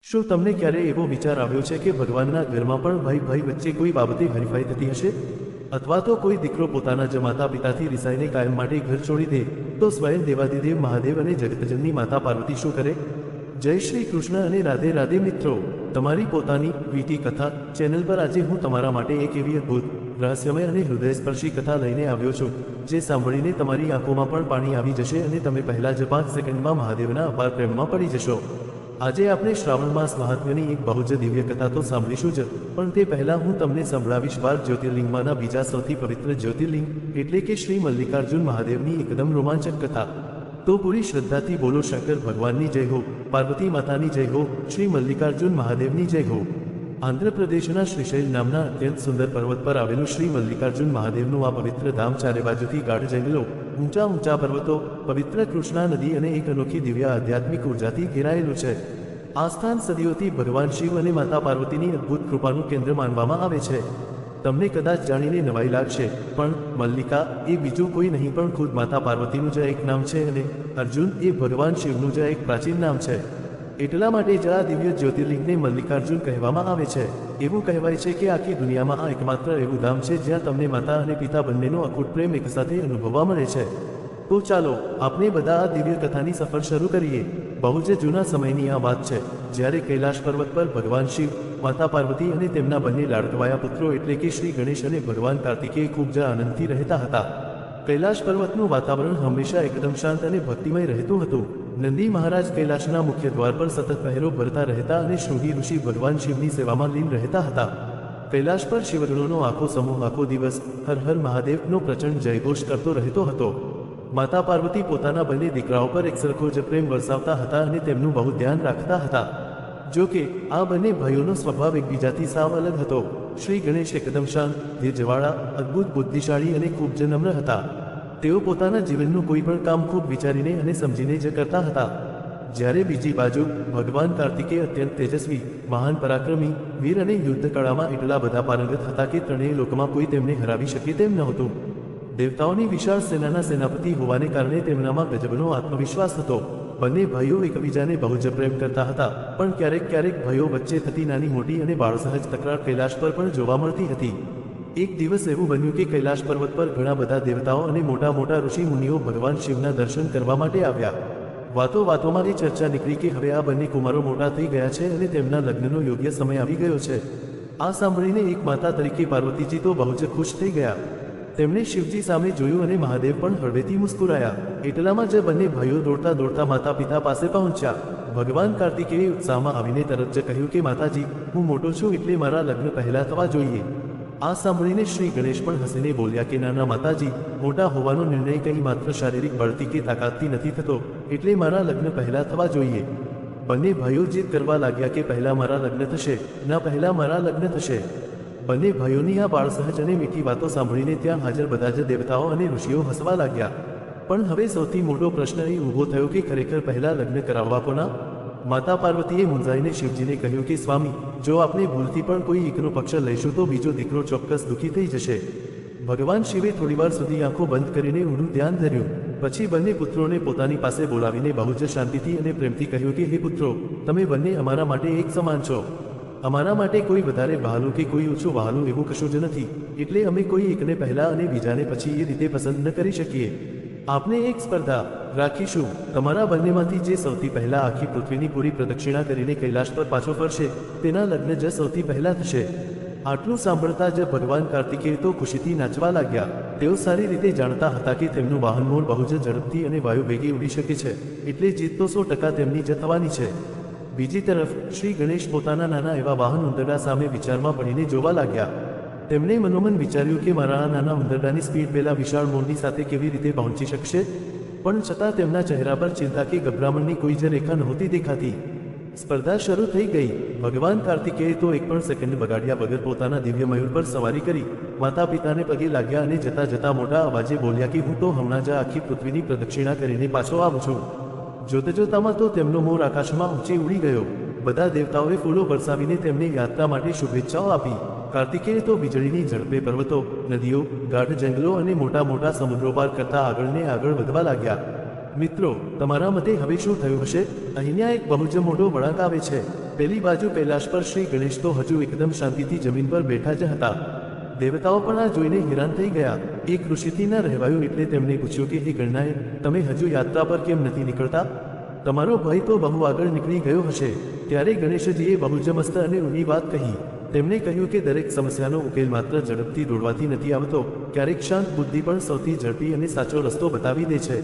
શું તમને ક્યારે એવો વિચાર આવ્યો છે કે ભગવાનના ઘરમાં પણ ભાઈ ભાઈ વચ્ચે કોઈ બાબતે હરીફાઈ થતી હશે? અથવા તો કોઈ દીકરો પોતાના જ માતા પિતાથી રિસાઈને કાયમ માટે ઘર છોડી દે તો સ્વયં દેવાદિદેવ મહાદેવ અને જગતજનની માતા પાર્વતી શું કરે? જય શ્રી કૃષ્ણ અને રાધે રાધે મિત્રો, તમારી પોતાની વીટી કથા ચેનલ પર આજે હું તમારા માટે એક એવી અદ્ભુત, રહસ્યમય અને હૃદયસ્પર્શી કથા લઈને આવ્યો છું, જે સાંભળીને તમારી આંખોમાં પણ પાણી આવી જશે અને તમે પહેલા જ 5 સેકન્ડમાં મહાદેવના અપાર પ્રેમમાં પડી જશો. આજે આપણે શ્રાવણ માસ મહાત્મ્યની એક બહુ જ દિવ્ય કથા તો સાંભળીશું જ, પણ તે પહેલાં હું તમને સંભળાવીશ 12 જ્યોતિર્લિંગમાંના બીજા સૌથી પવિત્ર જ્યોતિર્લિંગ એટલે કે શ્રી મલ્લિકાર્જુન મહાદેવની એકદમ રોમાંચક કથા. તો પૂરી શ્રદ્ધાથી બોલો શંકર ભગવાનની જય હો, પાર્વતી માતાની જય હો, શ્રી મલ્લિકાર્જુન મહાદેવની જય હો. આંધ્રપ્રદેશના શ્રીશૈલ નામના અત્યંત સુંદર પર્વત પર આવેલું શ્રી મલ્લિકાર્જુન મહાદેવનું આ પવિત્ર ધામ ચારે બાજુથી ગાઢ જંગલો, ઊંચા ઊંચા પર્વતો, પવિત્ર કૃષ્ણા નદી અને એક અનોખી દિવ્ય આધ્યાત્મિક ઉર્જાથી ઘેરાયેલું છે. આ સ્થાન સદીઓથી ભગવાન શિવ અને માતા પાર્વતીની અદ્ભુત કૃપાનું કેન્દ્ર માનવામાં આવે છે. તમને કદાચ જાણીને નવાઈ લાગશે, પણ મલ્લિકા એ બીજું કોઈ નહીં પણ ખુદ માતા પાર્વતીનું જ એક નામ છે અને અર્જુન એ ભગવાન શિવનું જ એક પ્રાચીન નામ છે. એટલા માટે જ આ દિવ્ય જ્યોતિર્લિંગને મલ્લિકાર્જુન કહેવામાં આવે છે. એવું કહેવાય છે કે આખી દુનિયામાં આ એકમાત્ર એવું ધામ છે જ્યાં તમને માતા અને પિતા બંનેનો અખૂટ પ્રેમ એકસાથે અનુભવવા મળે છે. તો ચાલો આપણે બધા આ દિવ્ય કથાની સફર શરૂ કરીએ. બહુ જ જૂના સમયની આ વાત છે, જ્યારે કૈલાશ પર્વત પર ભગવાન શિવ, માતા પાર્વતી અને તેમના બંને લાડકવાયા પુત્રો એટલે કે શ્રી ગણેશ અને ભગવાન કાર્તિકેય ખૂબ જ આનંદથી રહેતા હતા. કૈલાશ પર્વતનું વાતાવરણ હંમેશા એકદમ શાંત અને ભક્તિમય રહેતું હતું. નંદી મહારાજ કૈલાશના મુખ્ય દ્વાર પર સતત પહેરો ભરતા રહેતા અને શૃંગી ઋષિ ભગવાન શિવની સેવામાં લીન રહેતા હતા. કૈલાશ પર શિવગણોનો આખો સમૂહ આખો દિવસ હર હર મહાદેવનો પ્રચંડ જયઘોષ કરતો રહેતો હતો. માતા પાર્વતી પોતાના બંને દીકરાઓ પર એકસરખો જ પ્રેમ વરસાવતા હતા અને તેમનું બહુ ધ્યાન રાખતા હતા. જો કે આ બંને ભાઈઓનો સ્વભાવ એકબીજાથી સાવ અલગ હતો. શ્રી ગણેશ એકદમ શાંત, ધીરજવાળા, અદ્ભુત બુદ્ધિશાળી અને ખૂબ જ નમ્ર હતા. તેઓ પોતાના જીવનનું કોઈ પણ કામ ખૂબ વિચારીને અને સમજીને જ કરતા હતા. જ્યારે બીજી બાજુ ભગવાન કાર્તિકેય અત્યંત તેજસ્વી, મહાન પરાક્રમી, વીર અને યુદ્ધ કળામાં એટલા બધા પારંગત હતા કે ત્રણેય લોકમાં કોઈ તેમને હરાવી શકે તેમ નહોતું. દેવતાઓની વિશાળ સેનાના સેનાપતિ હોવાને કારણે તેમનામાં ગજબનો આત્મવિશ્વાસ હતો. બંને ભાઈઓ એકબીજાને બહુ જ પ્રેમ કરતા હતા, પણ ક્યારેક ક્યારેક ભાઈઓ વચ્ચે થતી નાની મોટી અને બાળસહજ તકરાર કૈલાશ પર પણ જોવા મળતી હતી. એક દિવસ એવું બન્યું કે કૈલાશ પર્વત પર ઘણા બધા દેવતાઓ અને મોટા મોટા ઋષિ મુનિઓ ભગવાન શિવના દર્શન કરવા માટે આવ્યા. વાતો વાતોમાં એ ચર્ચા નીકળી કે હવે આ બંને કુમારો મોટા થઈ ગયા છે અને તેમના લગ્નનો યોગ્ય સમય આવી ગયો છે. આ સાંભળીને એક માતા તરીકે પાર્વતીજી તો બહુ જ ખુશ થઈ ગયા. તેમણે શિવજી સામે જોયું અને મહાદેવ પણ હળવેથી મુસ્કુરાયા. એટલામાં જ બંને ભાઈઓ દોડતા દોડતા માતા પિતા પાસે પહોંચ્યા. ભગવાન કાર્તિકેય ઉત્સાહમાં આવીને તરત જ કહ્યું કે માતાજી, હું મોટો છું એટલે મારા લગ્ન પહેલા થવા જોઈએ. આ સાંભળીને શ્રી ગણેશ પણ હસીને બોલ્યા કે નાના માતાજી, મોટા હોવાનો નિર્ણય કંઈ માત્ર શારીરિક બળથી કે તાકાતથી નથી થતો, એટલે મારા લગ્ન પહેલા થવા જોઈએ. બંને ભાઈઓ જીદ કરવા લાગ્યા કે પહેલા મારા લગ્ન થશે, ના પહેલા મારા લગ્ન થશે. બંને ભાઈઓની આ બાળસહજ અને મીઠી વાતો સાંભળીને ત્યાં હાજર બધા જ દેવતાઓ અને ઋષિઓ હસવા લાગ્યા. પણ હવે સૌથી મોટો પ્રશ્ન એ ઊભો થયો કે ખરેખર પહેલા લગ્ન કરાવવા કોના? માતા પાર્વતીએ મૂંઝાઈને શિવજીને કહ્યું કે સ્વામી, જો આપણે ભૂલથી પણ કોઈ એકનો પક્ષ લઈશું તો બીજો દીકરો ચોક્કસ દુઃખી થઈ જશે. ભગવાન શિવે થોડીવાર સુધી આંખો બંધ કરીને ઊંડું ધ્યાન ધર્યું. પછી બંને પુત્રોને પોતાની પાસે બોલાવીને બહુ જ શાંતિથી અને પ્રેમથી કહ્યું કે હે પુત્રો, તમે બંને અમારા માટે એક સમાન છો. અમારા માટે કોઈ વધારે વહાલું કે કોઈ ઓછું વહાલું એવું કશું જ નથી, એટલે અમે કોઈ એકને પહેલા અને બીજાને પછી એ રીતે પસંદ ન કરી શકીએ. આપને એક સ્પર્ધા રાખીશું. તમારા બંનેમાંથી જે સૌથી પહેલા આખી પૃથ્વીની પૂરી પ્રદક્ષિણા કરીને કૈલાશ પર પાછો ફરશે, તેના લગ્ન જ સૌથી પહેલા થશે. આટલું સાંભળતા જ ભગવાન કાર્તિકેય તો ખુશીથી નાચવા લાગ્યા. તેઓ સારી રીતે જાણતા હતા કે તેમનું વાહન મોર બહુ જ ઝડપથી અને વાયુ વેગે ઉડી શકે છે, એટલે જીત તો 100% તેમની જ થવાની છે. બીજી તરફ શ્રી ગણેશ પોતાના નાના એવા વાહન ઉંદરડા સામે વિચારમાં પડીને જોવા લાગ્યા. તેમણે મનોમન વિચાર્યું કે મારા આ નાના ઉંદરડાની સ્પીડ પેલા વિશાળ મોરની સાથે કેવી રીતે પહોંચી શકશે, પણ છતાં તેમના ચહેરા પર ચિંતા કે ગભરામણની કોઈ જ રેખા નહોતી દેખાતી. સ્પર્ધા શરૂ થઈ ગઈ. ભગવાન કાર્તિકેય તો એક પણ સેકન્ડ બગાડ્યા વગર પોતાના દિવ્ય મયુર પર સવારી કરી માતા પિતાને પગે લાગ્યા અને જતા જતા મોટા અવાજે બોલ્યા કે હું તો હમણાં જ આખી પૃથ્વીની પ્રદક્ષિણા કરીને પાછો આવું છું. જોતા જોતામાં તો તેમનો મોર આકાશમાં ઊંચે ઉડી ગયો. બધા દેવતાઓએ ફૂલો વરસાવીને તેમને યાત્રા માટે શુભેચ્છાઓ આપી. કાર્તિકેય તો વીજળીની ઝડપે પર્વતો, નદીઓ, ગાઢ જંગલો અને મોટા મોટા સમુદ્રો પાર કરતા આગળને આગળ વધવા લાગ્યા. મિત્રો, તમારા મતે હવે શું થયું હશે? અહીંયા એક બહુ જ મોટો વળાંક આવે છે. પેલી બાજુ કૈલાશ પર શ્રી ગણેશ તો હજુ એકદમ શાંતિથી જમીન પર બેઠા જ હતા. દેવતાઓ પણ આ જોઈને હેરાન થઈ ગયા. એક ઋષિથી ન રહેવાયું એટલે તેમણે પૂછ્યું કે હે ગણનાએ, તમે હજુ યાત્રા પર કેમ નથી નીકળતા? તમારો ભય તો બહુ આગળ નીકળી ગયો હશે. ત્યારે ગણેશજીએ બહુ જ મસ્ત અને ઊંડી વાત કહી. તેમણે કહ્યું કે દરેક સમસ્યાનો ઉકેલ માત્ર ઝડપથી દોડવાથી નથી આવતો, ક્યારેક શાંત બુદ્ધિ પણ સૌથી ઝડપી અને સાચો રસ્તો બતાવી દે છે.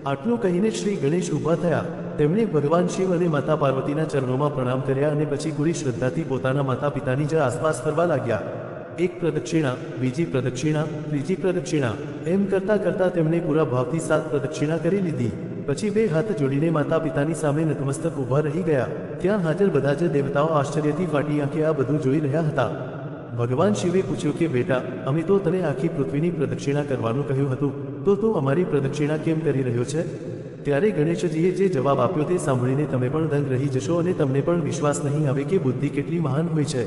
આટલું કહીને શ્રી ગણેશ ઊભા થયા. તેમણે ભગવાન શિવ અને માતા પાર્વતીના ચરણોમાં પ્રણામ કર્યા અને પછી પૂરી શ્રદ્ધાથી પોતાના માતા પિતાની જ આસપાસ ફરવા લાગ્યા. એક પ્રદક્ષિણા, બીજી પ્રદક્ષિણા, ત્રીજી પ્રદક્ષિણા, એમ કરતાં કરતાં તેમણે પૂરા ભાવથી 7 પ્રદક્ષિણા કરી લીધી. પછી 2 હાથ જોડીને માતા પિતાની સામે નતમસ્તક ઊભા રહી ગયા. ત્યાં હાજર બધા જ દેવતાઓ આશ્ચર્યથી ફાટી આંખે આ બધું જોઈ રહ્યા હતા. ભગવાન શિવે પૂછ્યું કે બેટા, અમે તો તને આખી પૃથ્વીની પ્રદક્ષિણા કરવાનું કહ્યું હતું, તો તું અમારી પ્રદક્ષિણા કેમ કરી રહ્યો છે? ત્યારે ગણેશજીએ જે જવાબ આપ્યો તે સાંભળીને તમે પણ દંગ રહી જશો અને તમને પણ વિશ્વાસ નહીં આવે કે બુદ્ધિ કેટલી મહાન હોય છે.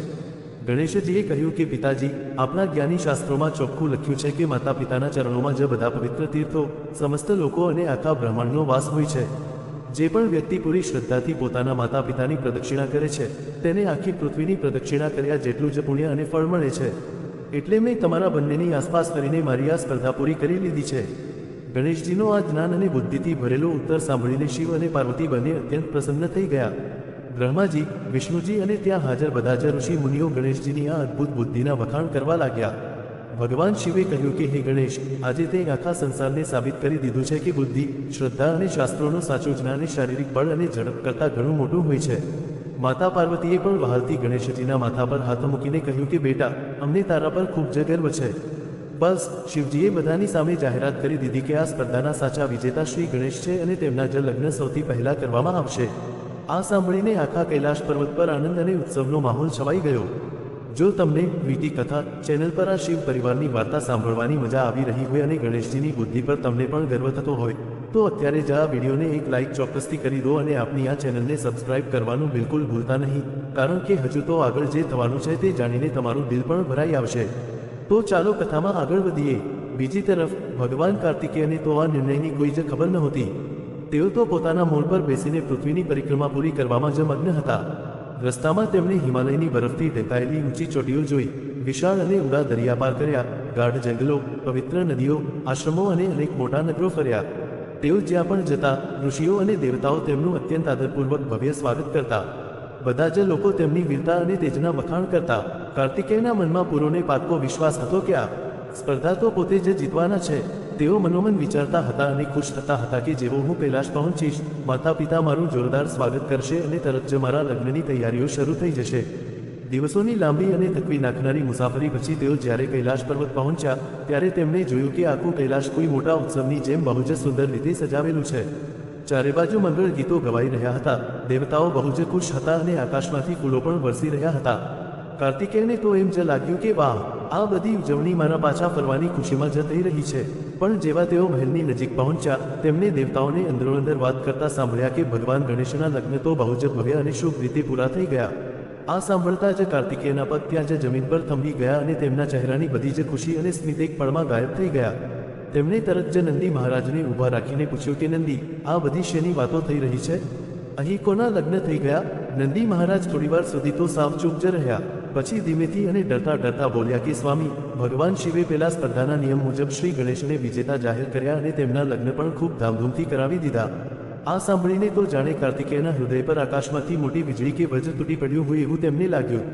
ગણેશજીએ કહ્યું કે પિતાજી, આપણા જ્ઞાની શાસ્ત્રોમાં ચોખ્ખું લખ્યું છે કે માતા પિતાના ચરણોમાં જ બધા પવિત્ર તીર્થો, સમસ્ત લોકો અને આખા બ્રહ્માંડનો વાસ હોય છે. જે પણ વ્યક્તિ પૂરી શ્રદ્ધાથી પોતાના માતા પિતાની પ્રદક્ષિણા કરે છે તેને આખી પૃથ્વીની પ્રદક્ષિણા કર્યા જેટલું જ પુણ્ય અને ફળ મળે છે. એટલે મેં તમારા બંનેની આસપાસ ફરીને મારી આ સ્પર્ધા પૂરી કરી લીધી છે. ગણેશજીનો આ જ્ઞાન અને બુદ્ધિથી ભરેલો ઉત્તર સાંભળીને શિવ અને પાર્વતી બંને અત્યંત પ્રસન્ન થઈ ગયા. બ્રહ્માજી, વિષ્ણુજી અને ત્યાં હાજર બધા જ ઋષિ મુનિઓ ગણેશજીની આ અદ્ભુત બુદ્ધિના વખાણ કરવા લાગ્યા. ભગવાન શિવે કહ્યું કે હે ગણેશ, આજે તે આખા સંસારને સાબિત કરી દીધું છે કે બુદ્ધિ, શ્રદ્ધા અને શાસ્ત્રોનું સાચું જ્ઞાન એ શારીરિક બળ અને ઝડપ કરતાં ઘણું મોટું હોય છે. માતા પાર્વતીએ પણ વહાલથી ગણેશજીના માથા પર હાથ મૂકીને કહ્યું કે બેટા, અમને તારા પર ખૂબ જ ગર્વ છે. બસ શિવજીએ બધાની સામે જાહેરાત કરી દીધી કે આ સ્પર્ધાના સાચા વિજેતા શ્રી ગણેશ છે અને તેમના જ લગ્ન સૌથી પહેલા કરવામાં આવશે. આ સાંભળીને આખા કૈલાશ પર્વત પર આનંદ અને ઉત્સવનો માહોલ છવાઈ ગયો. જો તમને વીટી કથા ચેનલ પર આ શિવ પરિવારની વાર્તા સાંભળવાની મજા આવી રહી હોય અને ગણેશજીની બુદ્ધિ પર તમને પણ ગર્વ થતો હોય તો અત્યારે જ આ વિડીયોને એક લાઇક ચોક્કસથી કરી દો અને આપની આ ચેનલને સબસ્ક્રાઇબ કરવાનું બિલકુલ ભૂલતા નહીં, કારણ કે હજુ તો આગળ જે થવાનું છે તે જાણીને તમારું દિલ પણ ભરાઈ આવશે. તો ચાલો કથામાં આગળ વધીએ. બીજી તરફ ભગવાન કાર્તિકેયને તો આ નિર્ણયની કોઈ જ ખબર નહોતી. તેઓ તો પોતાના મૂળ પર બેસીને પૃથ્વીની પરિક્રમા પૂરી કરવામાં જ મગ્ન હતા. રસ્તામાં તેમણે હિમાલયની બરફથી ઢંકાયેલી ઊંચી ચોટીઓ જોઈ, વિશાળ અને ઊંડા દરિયા પાર કર્યા, ગાઢ જંગલો, પવિત્ર નદીઓ, આશ્રમો અને અનેક મોટા નગરો ફર્યા. તેઓ જ્યાં પણ જતા ઋષિઓ અને દેવતાઓ તેમનું અત્યંત આદરપૂર્વક ભવ્ય સ્વાગત કરતા. બધા જ લોકો તેમની વીરતા અને તેજના વખાણ કરતા. કાર્તિકેયના મનમાં પૂરોને પાક્કો વિશ્વાસ હતો કે આ સ્પર્ધા તો પોતે જ જીતવાના છે. તેઓ મનોમન વિચારતા હતા અને ખુશ થતા હતા કે જેવો હું કૈલાશ પહોંચીશ, માતા પિતા મારું જોરદાર સ્વાગત કરશે અને તરત જ મારા લગ્નની તૈયારીઓ શરૂ થઈ જશે. દિવસોની લાંબી અને થકવી નાખનારી મુસાફરી પછી તેઓ જ્યારે કૈલાશ પર્વત પહોંચ્યા ત્યારે તેમણે જોયું કે આખું કૈલાશ કોઈ મોટા ઉત્સવની જેમ બહુ જ સુંદર રીતે સજાવેલું છે. ચારે બાજુ મંગળ ગીતો ગવાઈ રહ્યા હતા, દેવતાઓ બહુ જ ખુશ હતા અને આકાશમાંથી ફૂલો પણ વરસી રહ્યા હતા. કાર્તિકેયને તો એમ જ લાગ્યું કે વાહ, આ બધી ઉજવણી મારા પાછા ફરવાની ખુશીમાં જ થઈ રહી છે. પણ જેવા તેઓ મહેલની નજીક પહોંચ્યા તેમણે દેવતાઓને અંદરોઅંદર વાત કરતા સાંભળ્યા કે ભગવાન ગણેશના લગ્ન તો બહુ જ ભવ્ય અને શુભ રીતે પૂરા થઈ ગયા. આ સાંભળતા જ કાર્તિકેયના પગ ત્યાં જ જમીન પર થંભી ગયા અને તેમના ચહેરાની બધી જ ખુશી અને સ્મિત એક પળમાં ગાયબ થઈ ગયા. તેમણે તરત જ નંદી મહારાજને ઊભા રાખીને પૂછ્યું કે નંદી, આ બધી શેની વાતો થઈ રહી છે? અહીં કોના લગ્ન થઈ ગયા? નંદી મહારાજ થોડીવાર સુધી તો સાવ ચૂપ જ રહ્યા. પછી ધીમેથી અને ડરતા ડરતા બોલ્યા કે સ્વામી, ભગવાન શિવે પેલા સ્પર્ધાના નિયમ મુજબ શ્રી ગણેશને વિજેતા જાહેર કર્યા અને તેમના લગ્ન પણ ખૂબ ધામધૂમથી કરાવી દીધા. આ સાંભળીને તો જાણે કાર્તિકેયના હૃદય પર આકાશમાંથી મોટી વીજળી કે વજ્ર તૂટી પડ્યું હોય એવું તેમને લાગ્યું.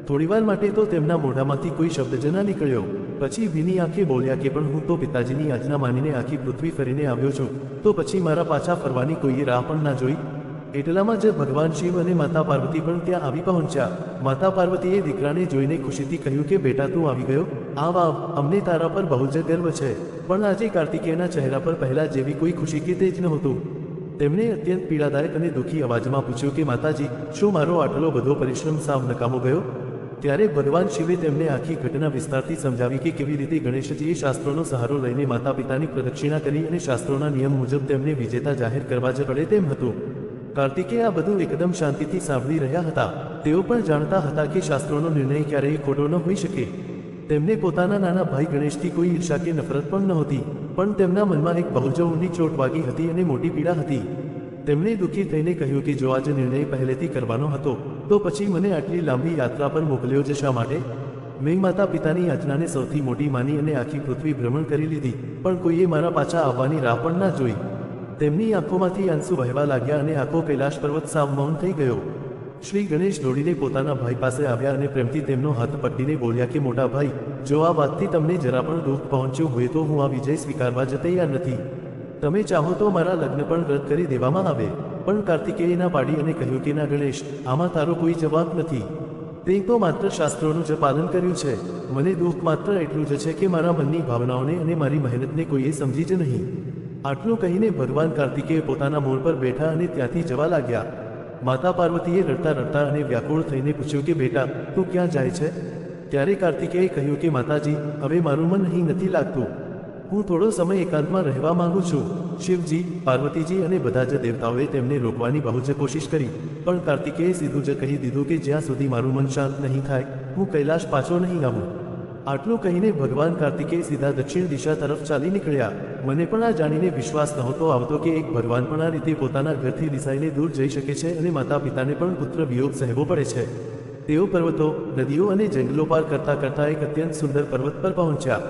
થોડીવાર માટે તો તેમના મોઢામાંથી કોઈ શબ્દ જ ના નીકળ્યો. પછી ભીની આંખે બોલ્યા કે પણ હું તો પિતાજીની આજ્ઞા માનીને આખી પૃથ્વી ફરીને આવ્યો છું, તો પછી મારા પાછા ફરવાની કોઈએ રાહ પણ ના જોઈ? એટલામાં જ ભગવાન શિવ અને માતા પાર્વતી પણ ત્યાં આવી પહોંચ્યા. માતા પાર્વતીએ દીકરાને જોઈને ખુશીથી કહ્યું કે બેટા, તું આવી ગયો? આવ આવ, અમને તારા પર બહુ જ ગર્વ છે. પણ આજે કાર્તિકેયના ચહેરા પર પહેલા જેવી કોઈ ખુશી કે તેજ નહોતું. તેમણે અત્યંત પીડાદાયક અને દુઃખી અવાજમાં પૂછ્યું કે માતાજી, શું મારો આટલો બધો પરિશ્રમ સાવ નકામો ગયો? ત્યારે ભગવાન શિવે તેમને આખી ઘટના વિસ્તારથી સમજાવી કે કેવી રીતે ગણેશજીએ શાસ્ત્રોનો સહારો લઈને માતા પિતાની પ્રદક્ષિણા કરી અને શાસ્ત્રોના નિયમ મુજબ તેમને વિજેતા જાહેર કરવા જ પડે તેમ હતું. કાર્તિકેય આ બધું એકદમ શાંતિથી સાંભળી રહ્યા હતા. તેઓ પણ જાણતા હતા કે શાસ્ત્રોનો નિર્ણય ક્યારેય ખોટો ન હોઈ શકે. તેમને પોતાના નાના ભાઈ ગણેશથી કોઈ ઈર્ષા કે નફરત પણ નહોતી, પણ તેમના મનમાં એક બહુ જ ઊંડી ચોટ વાગી હતી અને મોટી પીડા હતી. તેમણે દુઃખી થઈને કહ્યું કે જો આજે નિર્ણય પહેલેથી કરવાનો હતો તો પછી મને આટલી લાંબી યાત્રા પર મોકલ્યો જ શા માટે? મેં માતા પિતાની યાચનાને સૌથી મોટી માની અને આખી પૃથ્વી ભ્રમણ કરી લીધી, પણ કોઈએ મારા પાછા આવવાની રાહ પણ ના જોઈ. તેમની આંખોમાંથી આંસુ વહેવા લાગ્યા અને આખો કૈલાશ પર્વત સાવ મૌન થઈ ગયો. શ્રી ગણેશ દોડીને પોતાના ભાઈ પાસે આવ્યા અને પ્રેમથી તેમનો હાથ પકડીને બોલ્યા કે મોટા ભાઈ, જો આ વાતથી તમને જરા પણ દુઃખ પહોંચ્યું હોય તો હું આ વિજય સ્વીકારવા જ તૈયાર નથી. તમે ચાહો તો મારા લગ્ન પણ રદ કરી દેવામાં આવે. પણ કાર્તિકેયે ના પાડી અને કહ્યું કે ના ગણેશ, આમાં તારો કોઈ જવાબ નથી. તે તો માત્ર શાસ્ત્રોનું જ પાલન કર્યું છે. મને દુઃખ માત્ર એટલું જ છે કે મારા મનની ભાવનાઓને અને મારી મહેનતને કોઈએ સમજી જ નહીં. આટલું કહીને ભગવાન કાર્તિકેય પોતાના મોર પર બેઠા અને ત્યાંથી જવા લાગ્યા. માતા પાર્વતીએ રડતા રડતા અને વ્યાકુળ થઈને પૂછ્યું કે બેટા, તું ક્યાં જાય છે? ત્યારે કાર્તિકેયે કહ્યું કે માતાજી, હવે મારું મન અહીં નથી લાગતું. હું થોડો સમય એકાંતમાં રહેવા માંગુ છું. શિવજી, પાર્વતીજી અને બધા જ દેવતાઓએ તેમને રોકવાની બહુ જ કોશિશ કરી, પણ કાર્તિકેયે સીધું જ કહી દીધું કે જ્યાં સુધી મારું મન શાંત નહીં થાય, હું કૈલાશ પાછો નહીં આવું. આટલું કહીને ભગવાન કાર્તિકેય સીધા દક્ષિણ દિશા તરફ ચાલી નીકળ્યા. મને પણ આ જાણીને વિશ્વાસ નહોતો આવતો કે એક ભગવાન પણ આ રીતે પોતાના ઘરથી રિસાઈને દૂર જઈ શકે છે અને માતા પિતાને પણ પુત્ર વિયોગ સહેવો પડે છે. તેઓ પર્વતો, નદીઓ અને જંગલો પાર કરતા કરતા એક અત્યંત સુંદર પર્વત પર પહોંચ્યા.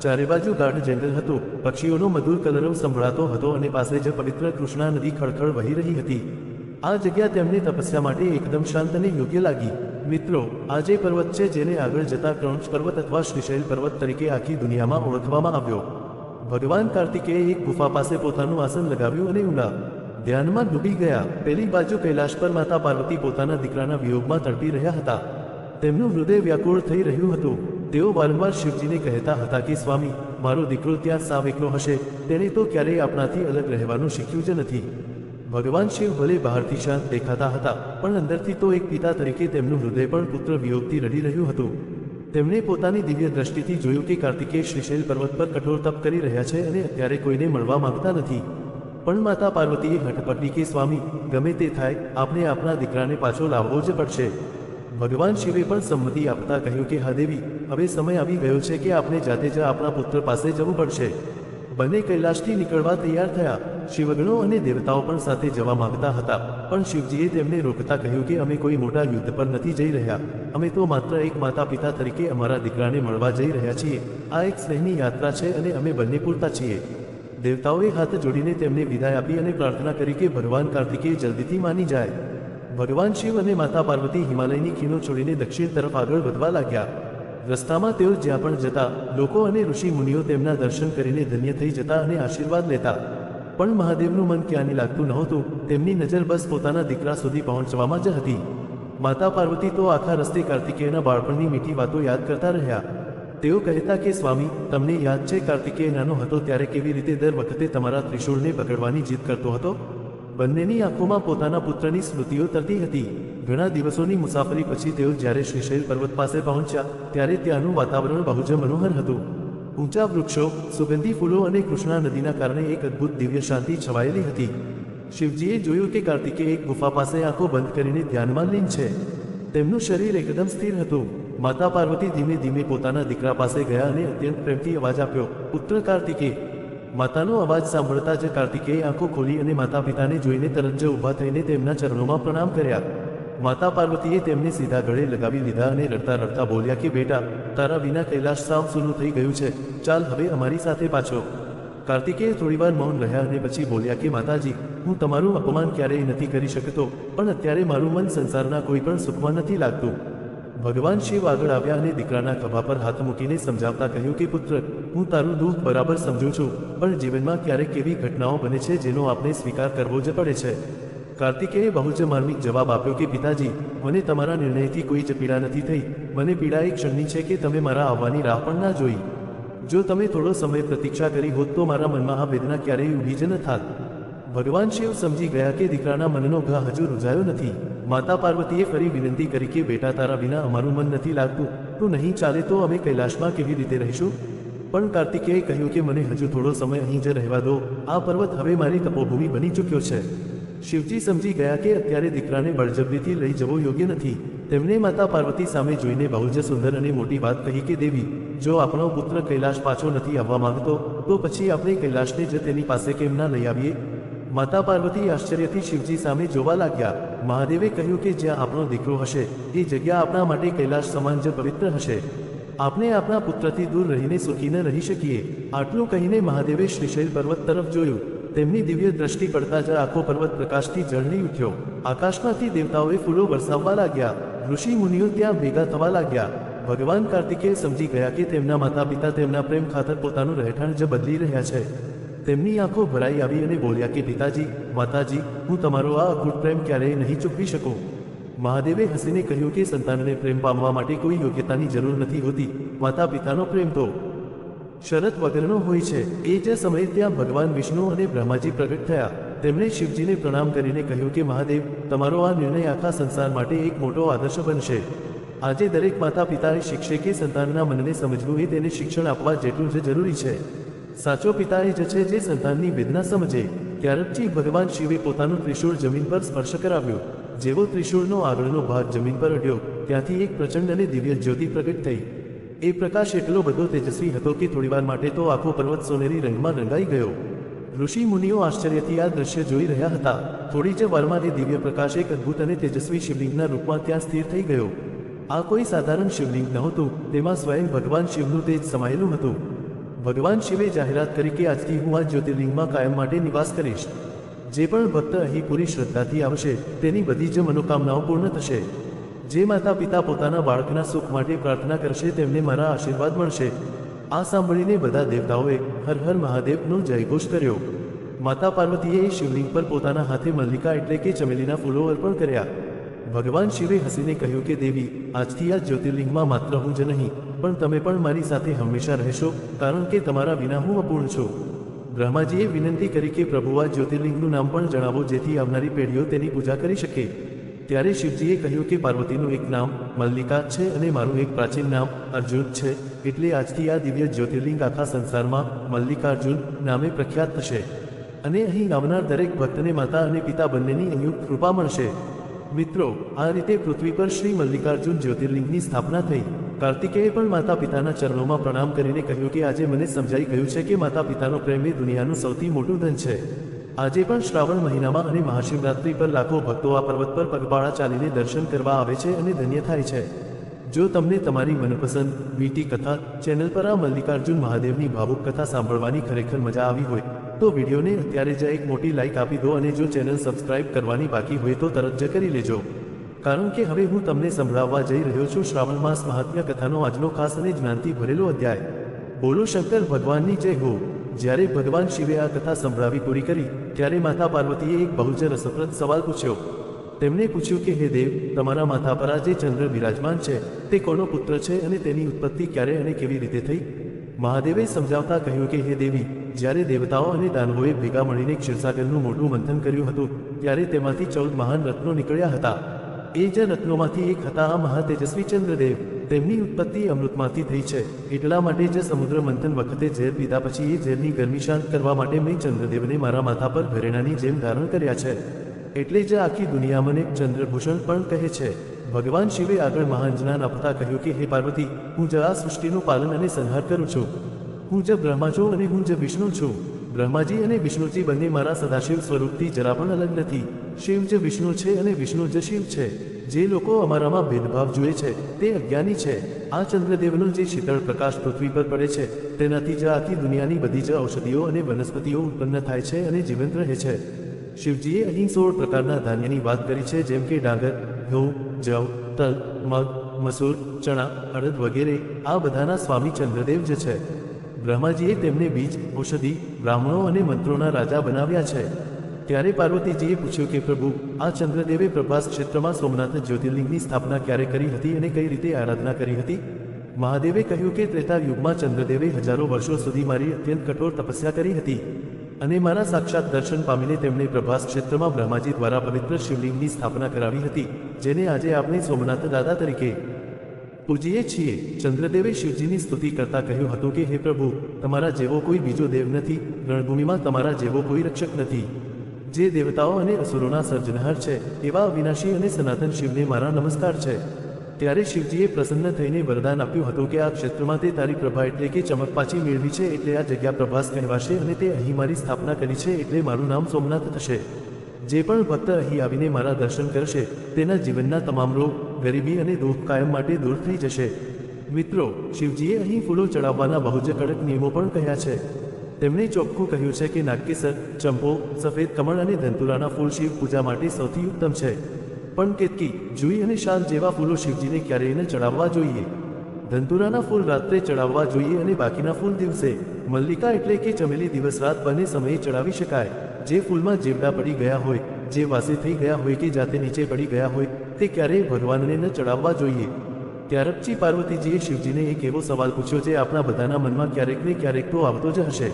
ચારે બાજુ ગાઢ જંગલ હતું, પક્ષીઓનો મધુર કલરવ સંભળાતો હતો અને પાસે જ પવિત્ર કૃષ્ણા નદી ખળખળ વહી રહી હતી. આ જગ્યા તેમને તપસ્યા માટે એકદમ શાંત અને યોગ્ય લાગી. મિત્રો, આ જે પર્વત છે જેને આગળ જતા ક્રૌંચ પર્વત અથવા શ્રીશૈલ પર્વત તરીકે આખી દુનિયામાં ઓળખવામાં આવ્યો. ભગવાન કાર્તિકેયે એક ગુફા પાસે પોતાનું આસન લગાવ્યું અને ઊંડા ધ્યાનમાં ડૂબી ગયા. પેલી બાજુ કૈલાશ પર માતા પાર્વતી પોતાના દીકરાના વિયોગમાં તડપી રહ્યા હતા. તેમનું હૃદય વ્યાકુળ થઈ રહ્યું હતું. તેઓ વારંવાર શિવજીને કહેતા હતા કે સ્વામી, મારો દીકરો ત્યાં સાવ એકલો હશે, તેણે તો ક્યારેય આપણાથી અલગ રહેવાનું શીખ્યું જ નથી. ભગવાન શિવ ભલે બહારથી શાંત દેખાતા હતા, પણ અંદરથી તો એક પિતા તરીકે તેમનું હૃદય પણ પુત્ર વિયોગથી રડી રહ્યું હતું. તેમણે પોતાની દિવ્ય દ્રષ્ટિથી જોયું કે કાર્તિકેય શ્રીશૈલ પર્વત પર કઠોર તપ કરી રહ્યા છે અને અત્યારે કોઈને મળવા માંગતા નથી. પણ માતા પાર્વતીએ હઠ પકડી કે સ્વામી, ગમે તે થાય, આપણે આપણા દીકરાને પાછો લાવવો જ પડશે. ભગવાન શિવે પણ સંમતિ આપતા કહ્યું કે હા દેવી, હવે સમય આવી ગયો છે કે આપણે જાતે જ આપણા પુત્ર પાસે જવું પડશે. બંને કૈલાશથી નીકળવા તૈયાર થયા. શિવગણો અને દેવતાઓ પણ સાથે જવા માંગતા હતા, પણ શિવજીએ તેમને રોકતા કહ્યું કે અમે કોઈ મોટા યુદ્ધ પર નથી જઈ રહ્યા. અમે તો માત્ર એક માતા પિતા તરીકે અમારા દીકરાને મળવા જઈ રહ્યા છીએ. આ એક સ્નેહની યાત્રા છે અને અમે બંને પૂરતા છીએ. દેવતાઓએ હાથ જોડીને તેમને વિદાય આપી અને પ્રાર્થના કરી કે ભગવાન કાર્તિકેય જલ્દીથી માની જાય. ભગવાન શિવ અને માતા પાર્વતી હિમાલયની ખીણો છોડીને દક્ષિણ તરફ આગળ વધવા લાગ્યા. રસ્તામાં તેઓ જ્યાં પણ જતા, લોકો અને ઋષિ મુનિઓ તેમના દર્શન કરીને ધન્ય થઈ જતા અને આશીર્વાદ લેતા. પણ મહાદેવનું મન ક્યાંય લાગતું નહોતું. તેમની નજર બસ પોતાના દીકરા સુધી પહોંચવામાં જ હતી. માતા પાર્વતી તો આખા રસ્તે કાર્તિકેયના બાળપણની મીઠી વાતો યાદ કરતા રહ્યા. તેઓ કહેતા કે સ્વામી, તમને યાદ છે કાર્તિકેય નાનો હતો ત્યારે કેવી રીતે દર વખતે તમારા ત્રિશૂળને પકડવાની જીદ કરતો હતો? બંનેની આંખોમાં પોતાના પુત્રની સ્મૃતિઓ તરતી હતી. ઘણા દિવસોની મુસાફરી પછી તેઓ જ્યારે શ્રીશૈલ પર્વત પાસે પહોંચ્યા, ત્યારે ત્યાંનું વાતાવરણ બહુ જ મનોહર હતું. ઊંચા વૃક્ષો, સુગંધી ફૂલો અને કૃષ્ણા નદીના કારણે એક અદ્ભુત દિવ્ય શાંતિ છવાયેલી હતી. શિવજીએ જોયું કે કાર્તિકેય એક ગુફા પાસે આંખો બંધ કરીને ધ્યાનમાં લીન છે. તેમનું શરીર એકદમ સ્થિર હતું. માતા પાર્વતી ધીમે ધીમે પોતાના દીકરા પાસે ગયા અને અત્યંત પ્રેમથી અવાજ આપ્યો, પુત્ર કાર્તિકેય. માતાનો અવાજ સાંભળતા જ કાર્તિકેય આંખો ખોલી અને માતા પિતાને જોઈને તરત જ ઊભા થઈને તેમના ચરણોમાં પ્રણામ કર્યા. માતા પાર્વતીએ તેમને સીધા ગળે લગાવી લીધા અને રડતા રડતા બોલ્યા કે બેટા, તારા વિના કૈલાશ સાવ સૂનું થઈ ગયું છે. ચાલ હવે અમારી સાથે પાછો. કાર્તિકેય થોડીવાર મૌન રહ્યા અને પછી બોલ્યા કે માતાજી, હું તમારું અપમાન ક્યારેય નથી કરી શકતો, પણ અત્યારે મારું મન સંસારના કોઈ પણ સુખમાં નથી લાગતું. ભગવાન શિવ આગળ આવ્યા અને દીકરાના ખભા પર હાથ મૂકીને સમજાવતા કહ્યું કે પુત્ર, હું તારું દુઃખ બરાબર સમજું છું, પણ જીવનમાં ક્યારેક એવી ઘટનાઓ બને છે જેનો આપણે સ્વીકાર કરવો જ પડે છે. કાર્તિકેયે બહુ જ માર્મિક જવાબ આપ્યો કે પિતાજી, મને તમારા નિર્ણયથી કોઈ જ પીડા નથી થઈ. મને પીડા એ ક્ષણની છે કે તમે મારા આવવાની રાહ પણ ના જોઈ. જો તમે થોડો સમય પ્રતીક્ષા કરી હોત તો મારા મનમાં આ વેદના ક્યારેય ઊભી જ ન થાત. ભગવાન શિવ સમજી ગયા કે દીકરાના મનનો ઘા હજુ રૂઝાયો નથી. માતા પાર્વતીએ ફરી વિનંતી કરી કે બેટા, તારા વિના અમારું મન નથી લાગતું. તું નહીં ચાલે તો અમે કૈલાશમાં કેવી રીતે રહીશું? પણ કાર્તિકેયે કહ્યું કે મને હજુ થોડો સમય અહીં જ રહેવા દો. આ પર્વત હવે મારી તપોભૂમિ બની ચૂક્યો છે. શિવજી સમજી ગયા કે અત્યારે દીકરાને બળજબરીથી લઈ જવો યોગ્ય નથી. તેમણે માતા પાર્વતી સામે જોઈને બહુ જ સુંદર અને મોટી વાત કહી કે દેવી, જો આપણો પુત્ર કૈલાશ પાછો નથી આવવા માંગતો, તો પછી આપણે કૈલાશને જ તેની પાસે કેમ ના લઈ આવીએ? માતા પાર્વતી આશ્ચર્યથી શિવજી સામે જોવા લાગ્યા. મહાદેવે કહ્યું કે જ્યાં આપણો દીકરો હશે એ જગ્યા આપણા માટે કૈલાશ સમાન જ પવિત્ર હશે. આપણે આપણા પુત્રથી દૂર રહીને સુખી ન રહી શકીએ. આટલું કહીને મહાદેવે શ્રીશૈલ પર્વત તરફ જોયું. તેમની દિવ્ય દ્રષ્ટિ પડતા જ આખો પર્વત પ્રકાશથી ઝળહળી ઉઠ્યો. આકાશમાંથી દેવતાઓએ ફૂલો વરસાવવા લાગ્યા. ઋષિ મુનિઓ ત્યાં ભેગા થવા લાગ્યા. ભગવાન કાર્તિકેય સમજી ગયા કે તેમના માતા પિતા તેમના પ્રેમ ખાતર પોતાનું રહેઠાણ જ બદલી રહ્યા છે. તેમની આંખો ભરાઈ આવી અને બોલ્યા કે પિતાજી, માતાજી, હું તમારો આ અખૂટ પ્રેમ ક્યારેય નહીં ચૂકવી શકું. મહાદેવે હસીને કહ્યું કે સંતાનને પ્રેમ પામવા માટે કોઈ યોગ્યતાની જરૂર નથી હોતી. માતા પિતાનો પ્રેમ તો શરત વગરનો હોય છે. એ જ સમયે ત્યાં ભગવાન વિષ્ણુ અને બ્રહ્માજી પ્રગટ થયા. તેમણે શિવજીને પ્રણામ કરીને કહ્યું કે મહાદેવ, તમારો આ નિર્ણય આખા સંસાર માટે એક મોટો આદર્શ બનશે. આજે દરેક માતા પિતાએ શીખશે કે સંતાનના મનને સમજવું એ તેને શિક્ષણ આપવા જેટલું જ જરૂરી છે. સાચો પિતા એ જ છે જે સંતાનની વેદના સમજે. ત્યારથી ભગવાન શિવે પોતાનું ત્રિશૂળ જમીન પર સ્પર્શ કરાવ્યું. જેવો ત્રિશૂળનો આગળનો ભાગ જમીન પર અડ્યો, ત્યાંથી એક પ્રચંડ અને દિવ્ય જ્યોતિ પ્રગટ થઈ. એ પ્રકાશ એટલો બધો તેજસ્વી હતો કે થોડીવાર માટે તો આખો પર્વત સોનેરી રંગમાં રંગાઈ ગયો. ઋષિ મુનિઓ આશ્ચર્યથી આ દ્રશ્ય જોઈ રહ્યા હતા. થોડી જ વારમાં એ દિવ્ય પ્રકાશ એક અદ્ભુત અને તેજસ્વી શિવલિંગના રૂપમાં ત્યાં સ્થિર થઈ ગયો. આ કોઈ સાધારણ શિવલિંગ નહોતું, તેમાં સ્વયં ભગવાન શિવનું તેજ સમાયેલું હતું. ભગવાન શિવે જાહેરાત કરી કે આજથી હું આ જ્યોતિર્લિંગમાં કાયમ માટે નિવાસ કરીશ. જે પણ ભક્ત અહીં પૂરી શ્રદ્ધાથી આવશે તેની બધી જ મનોકામનાઓ પૂર્ણ થશે. જે માતા પિતા પોતાના બાળકના સુખ માટે પ્રાર્થના કરશે તેમને મારા આશીર્વાદ મળશે. આ સાંભળીને બધા દેવતાઓએ હર હર મહાદેવનો જયઘોષ કર્યો. માતા પાર્વતીએ શિવલિંગ પર પોતાના હાથે મલ્લિકા એટલે કે ચમેલીના ફૂલો અર્પણ કર્યા. ભગવાન શિવે હસીને કહ્યું કે દેવી, આજથી આ જ્યોતિર્લિંગમાં માત્ર હું જ નહીં પણ તમે પણ મારી સાથે હંમેશા રહેશો, કારણ કે તમારા વિના હું અપૂર્ણ છું. બ્રહ્માજીએ વિનંતી કરી કે પ્રભુ, આ જ્યોતિર્લિંગનું નામ પણ જણાવો જેથી આવનારી પેઢીઓ તેની પૂજા કરી શકે. ત્યારે શિવજીએ કહ્યું કે પાર્વતીનું એક નામ મલ્લિકા છે અને મારું એક પ્રાચીન નામ અર્જુન છે. એટલે આજથી આ દિવ્ય જ્યોતિર્લિંગ આખા સંસારમાં મલ્લિકાર્જુન નામે પ્રખ્યાત થશે અને અહીં આવનાર દરેક ભક્તને માતા અને પિતા બંનેની અયુક્ત કૃપા મળશે. મિત્રો, આ રીતે પૃથ્વી પર શ્રી મલ્લિકાર્જુન જ્યોતિર્લિંગની સ્થાપના થઈ. કાર્તિકેયે પણ માતા પિતાના ચરણોમાં પ્રણામ કરીને કહ્યું કે આજે મને સમજાઈ ગયું છે કે માતા પિતાનો પ્રેમ એ દુનિયાનું સૌથી મોટું ધન છે. આજે પણ શ્રાવણ મહિનામાં અને મહાશિવરાત્રિ પર લાખો ભક્તો આ પર્વત પર પગપાળા ચાલીને દર્શન કરવા આવે છે અને ધન્ય થાય છે. જો તમને તમારી મનપસંદ વીટી કથા ચેનલ પર આ મલ્લિકાર્જુન મહાદેવની ભાવુક કથા સાંભળવાની ખરેખર મજા આવી હોય તો વિડીયોને અત્યારે જ એક મોટી લાઈક આપી દો અને જો ચેનલ સબસ્ક્રાઇબ કરવાની બાકી હોય તો તરત જ કરી લેજો, કારણ કે હવે હું તમને સંભળાવવા જઈ રહ્યો છું શ્રાવણ માસ મહાત્મ્ય કથાનો આજનો ખાસ અને જ્ઞાનથી ભરેલો અધ્યાય. બોલો શંકર ભગવાનની જય હો. જ્યારે ભગવાન શિવે આ કથા સંભળાવી પૂરી કરી ત્યારે માતા પાર્વતીએ એક બહુ જ રસપ્રદ સવાલ પૂછ્યો. તેમણે પૂછ્યું કે હે દેવ, તમારા માથા પર આ જે ચંદ્ર બિરાજમાન છે તે કોનો પુત્ર છે અને તેની ઉત્પત્તિ ક્યારે અને કેવી રીતે થઈ? મહાદેવે સમજાવતા કહ્યું કે હે દેવી, જ્યારે દેવતાઓ અને દાનવોએ ભેગા મળીને ક્ષીરસાગરનું મોટું મંથન કર્યું હતું ત્યારે તેમાંથી 14 મહાન રત્નો નીકળ્યા હતા. એ જ રત્નોમાંથી એક હતા આ મહાતેજસ્વી ચંદ્રદેવ. તેમની ઉત્પત્તિ અમૃતમાંથી થઈ છે. એટલા માટે જ સમુદ્ર મંથન વખતે ઝેર પીધા પછી એ ઝેરની ગરમી શાંત કરવા માટે મેં ચંદ્રદેવને મારા માથા પર ઘરેણાની જેમ ધારણ કર્યા છે. એટલે જ આખી દુનિયા મને ચંદ્રભૂષણ પણ કહે છે. ભગવાન શિવે આગળ મહાન જ્ઞાન આપતા કહ્યું કે હે પાર્વતી, હું જ આ સૃષ્ટિનું પાલન અને સંહાર કરું છું. હું જ બ્રહ્મા છું અને હું જ વિષ્ણુ છું. બ્રહ્માજી અને વિષ્ણુજી બંને મારા સદાશિવ સ્વરૂપથી જરા પણ અલગ નથી. શિવ જ વિષ્ણુ છે અને વિષ્ણુ જ શિવ છે. જે લોકો અમારામાં ભેદભાવ જુએ છે તે અજ્ઞાની છે. આ ચંદ્રદેવનો જે શીતળ પ્રકાશ પૃથ્વી પર પડે છે તેનાથી જ આખી દુનિયાની બધી જ ઔષધિઓ અને વનસ્પતિઓ ઉત્પન્ન થાય છે અને જીવંત રહે છે. શિવજીએ અહીં 16 પ્રકારના ધાન્યની વાત કરી છે, જેમ કે ડાંગર, ઘઉં, જવ, તલ, મગ, મસૂર, ચણા, અડદ વગેરે. આ બધાના સ્વામી ચંદ્રદેવ જ છે. બ્રહ્માજીએ તેમને બીજ, ઔષધિ, બ્રાહ્મણો અને મંત્રોના રાજા બનાવ્યા છે. ત્યારે પાર્વતીજીએ પૂછ્યું કે પ્રભુ, આ ચંદ્રદેવે પ્રભાસ ક્ષેત્રમાં સોમનાથ જ્યોતિર્લિંગની સ્થાપના ક્યારે કરી હતી અને કઈ રીતે આરાધના કરી હતી? મહાદેવે કહ્યું કે ત્રેતા યુગમાં ચંદ્રદેવે હજારો વર્ષો સુધી મારી અત્યંત કઠોર તપસ્યા કરી હતી અને મારા સાક્ષાત દર્શન પામીને તેમણે પ્રભાસ ક્ષેત્રમાં બ્રહ્માજી દ્વારા પવિત્ર શિવલિંગની સ્થાપના કરાવી હતી, જેને આજે આપણે સોમનાથ દાદા તરીકે પૂજીએ છીએ. ચંદ્રદેવે શિવજીની સ્તુતિ કરતા કહ્યું હતું કે હે પ્રભુ, તમારા જેવો કોઈ બીજો દેવ નથી, રણભૂમિમાં તમારા જેવો કોઈ રક્ષક નથી. જે દેવતાઓ અને અસુરોના સર્જનહાર છે એવા અવિનાશી અને સનાતન શિવને મારા નમસ્કાર છે. ત્યારે શિવજીએ પ્રસન્ન થઈને વરદાન આપ્યું હતું કે આ ક્ષેત્રમાં તે તારી પ્રભા એટલે કે ચમક પાછી મેળવી છે, એટલે આ જગ્યા પ્રભાસ કહેવાશે અને તે અહીં મારી સ્થાપના કરી છે, એટલે મારું નામ સોમનાથ થશે. જે પણ ભક્ત અહીં આવીને મારા દર્શન કરશે તેના જીવનના તમામ રોગ, ગરીબી અને દુઃખ કાયમ માટે દૂર થઈ જશે. મિત્રો, શિવજીએ અહીં ફૂલો ચડાવવાના બહુ જ કડક નિયમો પણ કહ્યા છે. તેમણે ચોખ્ખું કહ્યું છે કે નાગકેસર, ચંપો, સફેદ કમળ અને ધંતુરાના ફૂલ શિવ પૂજા માટે સૌથી ઉત્તમ છે. પણ કેતકી, જુઈ અને શાલ જેવા ફૂલો શિવજીને ક્યારેય ન ચડાવવા જોઈએ. ધંતુરાના ફૂલ રાત્રે ચડાવવા જોઈએ અને બાકીના ફૂલ દિવસે. મલ્લિકા એટલે કે ચમેલી દિવસ રાત બંને સમયે ચડાવી શકાય. જે ફૂલમાં જેવડા પડી ગયા હોય, જે વાસી થઈ ગયા હોય કે જાતે નીચે પડી ગયા હોય તે ક્યારેય ભગવાનને ન ચડાવવા જોઈએ. ત્યારપછી પાર્વતીજીએ શિવજીને એક એવો સવાલ પૂછ્યો જે આપણા બધાના મનમાં ક્યારેક ને ક્યારેક તો આવતો જ હશે.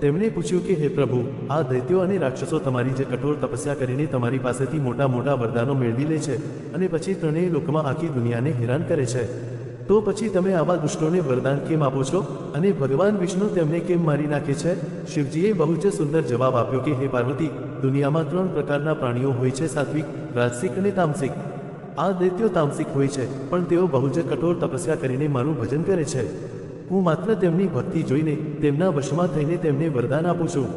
તેમણે પૂછ્યું કે હે પ્રભુ, આ દૈત્યો અને રાક્ષસો તમારી જે કઠોર તપસ્યા કરીને તમારી પાસેથી મોટા મોટા વરદાનો મેળવી લે છે અને પછી ત્રણેય લોકમાં આખી દુનિયાને હેરાન કરે છે, તો પછી તમે આવા દુષ્ટોને વરદાન કેમ આપો છો અને ભગવાન વિષ્ણુ તેમને કેમ મારી નાખે છે? શિવજીએ બહુ જ સુંદર જવાબ આપ્યો કે હે પાર્વતી, દુનિયામાં 3 પ્રકારના પ્રાણીઓ હોય છે, સાત્વિક, રાજસિક અને તામસિક. આ દૈત્યો તામસિક હોય છે, પણ તેઓ બહુ જ કઠોર તપસ્યા કરીને મારું ભજન કરે છે. હું માત્ર તેમની ભક્તિ જોઈને તેમના વશમાં થઈને તેમને વરદાન આપું છું.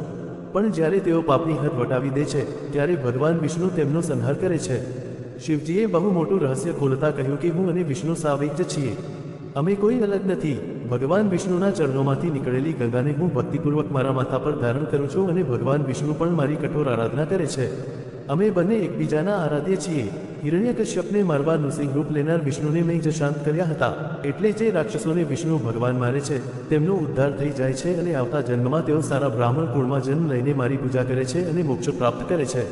પણ જ્યારે તેઓ પાપની હદ વટાવી દે છે ત્યારે ભગવાન વિષ્ણુ તેમનો સંહાર કરે છે. શિવજીએ બહુ મોટું રહસ્ય ખોલતા કહ્યું કે હું અને વિષ્ણુ સાવ એક જ છીએ. અમે કોઈ અલગ નથી. ભગવાન વિષ્ણુના ચરણોમાંથી નીકળેલી ગંગાને હું ભક્તિપૂર્વક મારા માથા પર ધારણ કરું છું અને ભગવાન વિષ્ણુ પણ મારી કઠોર આરાધના કરે છે. અમે બંને એકબીજાના આરાધ્ય છીએ. હિરણ્યકશ્યપને મારવા નૃસિંહ રૂપ લેનાર વિષ્ણુને મેં જ શાંત કર્યા હતા. એટલે જે રાક્ષસોને વિષ્ણુ ભગવાન મારે છે તેમનો ઉદ્ધાર થઈ જાય છે અને આવતા જન્મમાં તેઓ સારા બ્રાહ્મણ કુળમાં જન્મ લઈને મારી પૂજા કરે છે અને મોક્ષ પ્રાપ્ત કરે છે.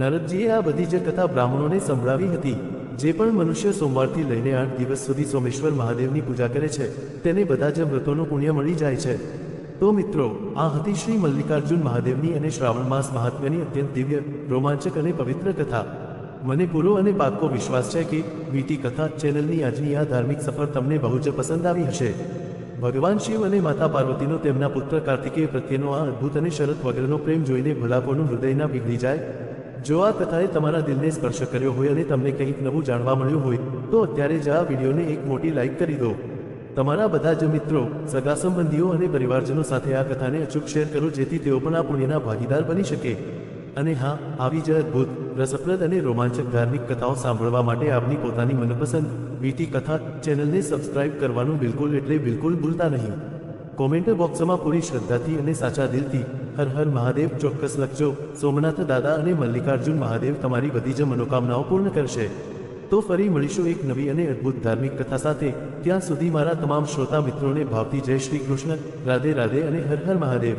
નારદજીએ આ બધી જ કથા બ્રાહ્મણોને સંભળાવી હતી. જે પણ મનુષ્ય સોમવારથી લઈને 8 દિવસ સુધી સોમેશ્વર મહાદેવની પૂજા કરે છે તેને બધા જ વ્રતોનું પુણ્ય મળી જાય છે. તો મિત્રો, આ હતી શ્રી મલ્લિકાર્જુન મહાદેવની અને શ્રાવણ માસ મહાત્મ્યની અત્યંત દિવ્ય, રોમાંચક અને પવિત્ર કથા. મને પૂરો અને પાક્કો વિશ્વાસ છે કે વીટી કથા ચેનલની આજની આ ધાર્મિક સફર તમને બહુ જ પસંદ આવી હશે. ભગવાન શિવ અને માતા પાર્વતીનો તેમના પુત્ર કાર્તિકેય પ્રત્યેનો આ અદ્ભુત અને શરત વગરનો પ્રેમ જોઈને ભલાકોનું હૃદય ના પીગળી જાય. જો આ કથાએ તમારા દિલને સ્પર્શ કર્યો હોય અને તમને કંઈક નવું જાણવા મળ્યું હોય તો અત્યારે જ આ વિડીયોને એક મોટી લાઈક કરી દો. તમારા બધા જ મિત્રો, સગા સંબંધીઓ અને પરિવારજનો સાથે આ કથાને અચૂક શેર કરો જેથી તેઓ પણ આ પુણ્યના ભાગીદાર બની શકે. અને હા, આવી જ અદ્ભુત, રસપ્રદ અને રોમાંચક ધાર્મિક કથાઓ સાંભળવા માટે આપની પોતાની મનપસંદ વીટી કથા ચેનલને સબસ્ક્રાઇબ કરવાનું બિલકુલ ભૂલતા નહીં. કોમેન્ટ બોક્સમાં પૂરી શ્રદ્ધાથી અને સાચા દિલથી હર હર મહાદેવ ચોક્કસ લખજો. સોમનાથ દાદા અને મલ્લિકાર્જુન મહાદેવ તમારી બધી જ મનોકામનાઓ પૂર્ણ કરશે. તો ફરી મળીશું એક નવી અને અદ્ભુત ધાર્મિક કથા સાથે. ત્યાં સુધી મારા તમામ શ્રોતા મિત્રોને ભાવથી જય શ્રી કૃષ્ણ, રાધે રાધે અને હર હર મહાદેવ.